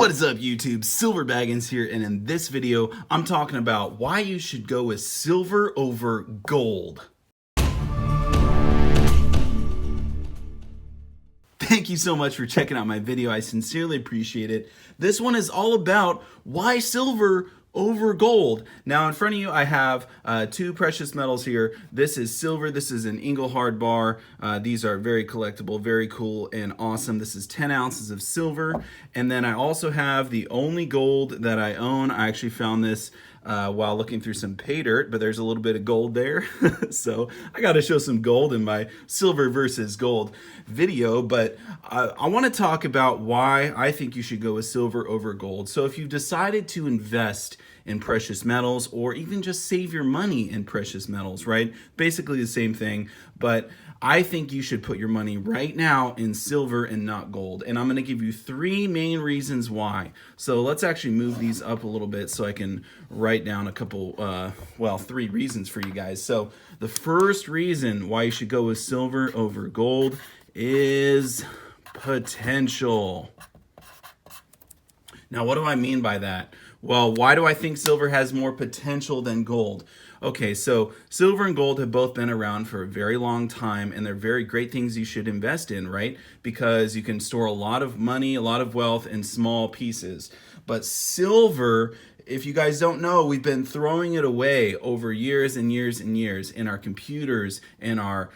What is up, YouTube? Silver Baggins here, and in this video, I'm talking about why you should go with silver over gold. Thank you so much for checking out my video. I sincerely appreciate it. This one is all about why silver over gold. Now in front of you I have two precious metals here. This is silver. This is an Engelhard bar. These are very collectible, very cool and awesome. This is 10 ounces of silver. And then I also have the only gold that I own. I actually found this while looking through some pay dirt, but there's a little bit of gold there. So I got to show some gold in my silver versus gold video, but I want to talk about why I think you should go with silver over gold. So if you've decided to invest in precious metals or even just save your money in precious metals, right? Basically the same thing, but I think you should put your money right now in silver and not gold. And I'm going to give you three main reasons why. So let's actually move these up a little bit so I can write down a couple, three reasons for you guys. So the first reason why you should go with silver over gold is potential. Now, what do I mean by that? Well, why do I think silver has more potential than gold? Okay, so silver and gold have both been around for a very long time, and they're very great things you should invest in, right? Because you can store a lot of money, a lot of wealth in small pieces. But silver, if you guys don't know, we've been throwing it away over years and years and years in our computers, in our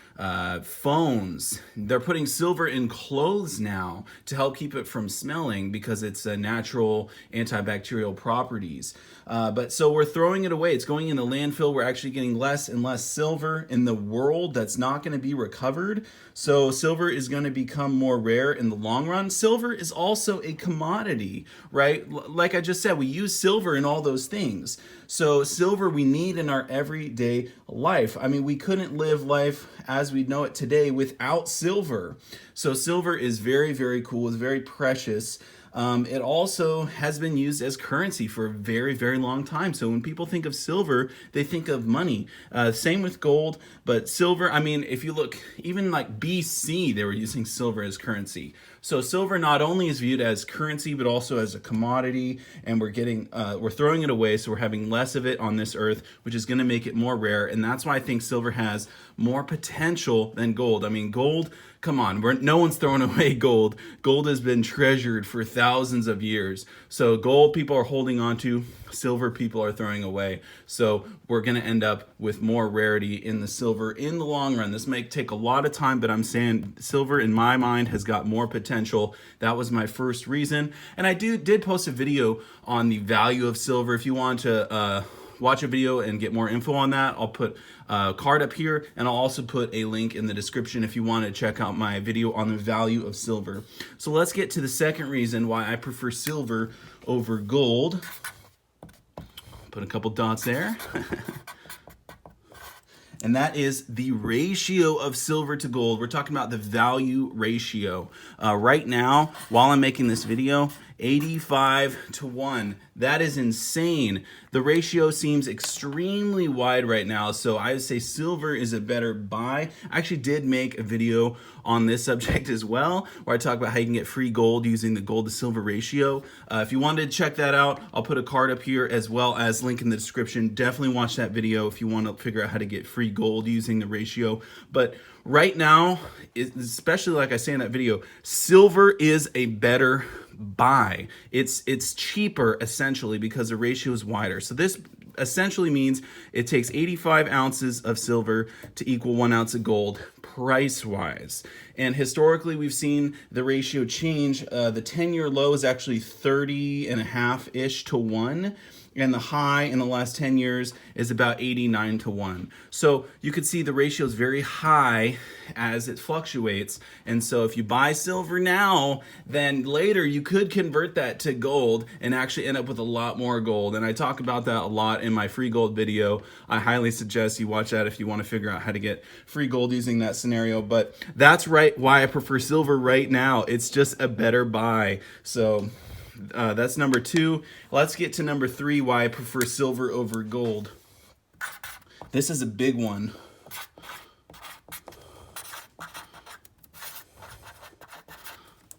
phones. They're putting silver in clothes now to help keep it from smelling because it's a natural antibacterial properties. But so we're throwing it away. It's going in the landfill. We're actually getting less and less silver in the world that's not going to be recovered. So silver is going to become more rare in the long run. Silver is also a commodity, right? Like I just said, we use silver in all those things. So silver we need in our everyday life. I mean, we couldn't live life as we know it today without silver. So silver is very, very cool. It's very precious. It also has been used as currency for a very, very long time. So when people think of silver, they think of money. Same with gold, but silver, I mean, if you look, even like BC, they were using silver as currency. So silver not only is viewed as currency, but also as a commodity, and we're throwing it away, so we're having less of it on this earth, which is going to make it more rare. And that's why I think silver has more potential than gold. I mean, gold, come on, no one's throwing away gold. Gold has been treasured for thousands of years. So gold people are holding on to, silver people are throwing away. So we're going to end up with more rarity in the silver in the long run. This may take a lot of time, but I'm saying silver in my mind has got more potential. That was my first reason. And I did post a video on the value of silver. If you want to watch a video and get more info on that, I'll put a card up here, and I'll also put a link in the description if you want to check out my video on the value of silver. So let's get to the second reason why I prefer silver over gold. Put a couple dots there. And that is the ratio of silver to gold. We're talking about the value ratio. Right now, while I'm making this video, 85-1. That is insane. The ratio seems extremely wide right now, so I would say silver is a better buy. I actually did make a video on this subject as well, where I talk about how you can get free gold using the gold to silver ratio. If you wanted to check that out, I'll put a card up here as well as link in the description. Definitely watch that video if you want to figure out how to get free gold using the ratio. But right now, especially like I say in that video, silver is a better buy. It's cheaper essentially because the ratio is wider. So this essentially means it takes 85 ounces of silver to equal 1 ounce of gold price wise. And historically we've seen the ratio change. The 10-year low is actually 30.5-ish to 1. And the high in the last 10 years is about 89-1. So you could see the ratio is very high as it fluctuates. And so if you buy silver now, then later you could convert that to gold and actually end up with a lot more gold. And I talk about that a lot in my free gold video. I highly suggest you watch that if you want to figure out how to get free gold using that scenario. But that's right why I prefer silver right now. It's just a better buy. So that's number 2. Let's get to number 3, why I prefer silver over gold. This is a big one.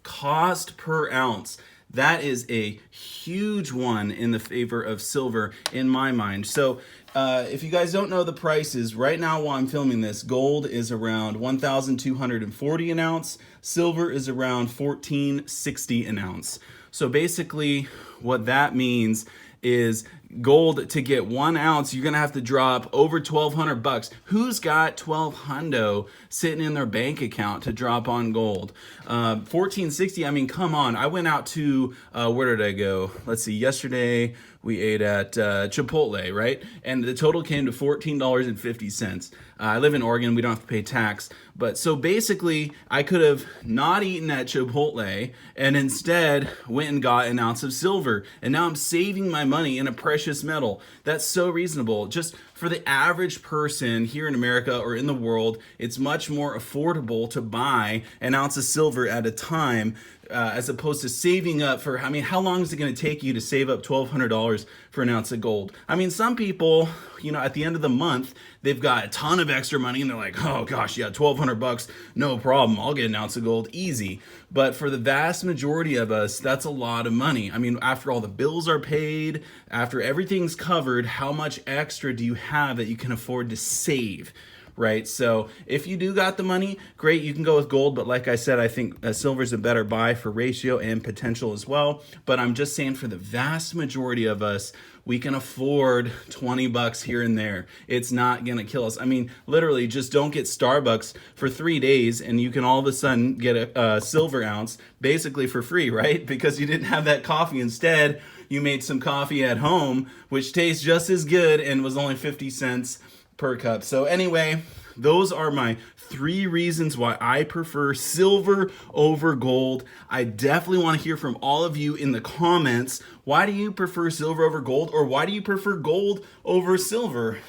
Cost per ounce. that is a huge one in the favor of silver in my mind. So if you guys don't know the prices, right now while I'm filming this, gold is around 1,240 an ounce. Silver is around 1,460 an ounce. So basically what that means is gold, to get 1 ounce, you're gonna have to drop over $1,200. Who's got $1,200 sitting in their bank account to drop on gold? 1460, I mean, come on. I went out to, where did I go? Let's see, yesterday we ate at Chipotle, right? And the total came to $14.50. I live in Oregon, we don't have to pay tax. But so basically, I could have not eaten at Chipotle and instead went and got an ounce of silver. And now I'm saving my money in a precious metal. That's so reasonable. Just for the average person here in America or in the world, it's much more affordable to buy an ounce of silver at a time as opposed to saving up for, I mean, how long is it going to take you to save up $1,200 for an ounce of gold? I mean, some people, you know, at the end of the month, they've got a ton of extra money and they're like, oh gosh, yeah, $1,200, no problem. I'll get an ounce of gold easy. But for the vast majority of us, that's a lot of money. I mean, after all the bills are paid, after everything's covered, how much extra do you have that you can afford to save? Right? So if you do got the money, great, you can go with gold. But like I said, I think silver is a better buy for ratio and potential as well. But I'm just saying for the vast majority of us, we can afford $20 here and there. It's not going to kill us. I mean, literally just don't get Starbucks for 3 days and you can all of a sudden get a silver ounce basically for free, right? Because you didn't have that coffee. Instead, you made some coffee at home, which tastes just as good and was only 50 cents per cup. So anyway, those are my 3 reasons why I prefer silver over gold. I definitely want to hear from all of you in the comments. Why do you prefer silver over gold, or why do you prefer gold over silver?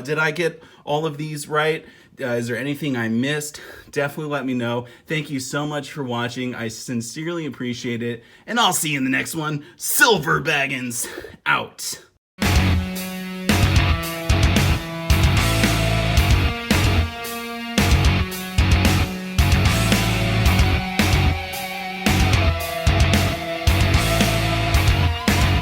Did I get all of these right? Is there anything I missed? Definitely let me know. Thank you so much for watching. I sincerely appreciate it. And I'll see you in the next one. Silver Baggins out.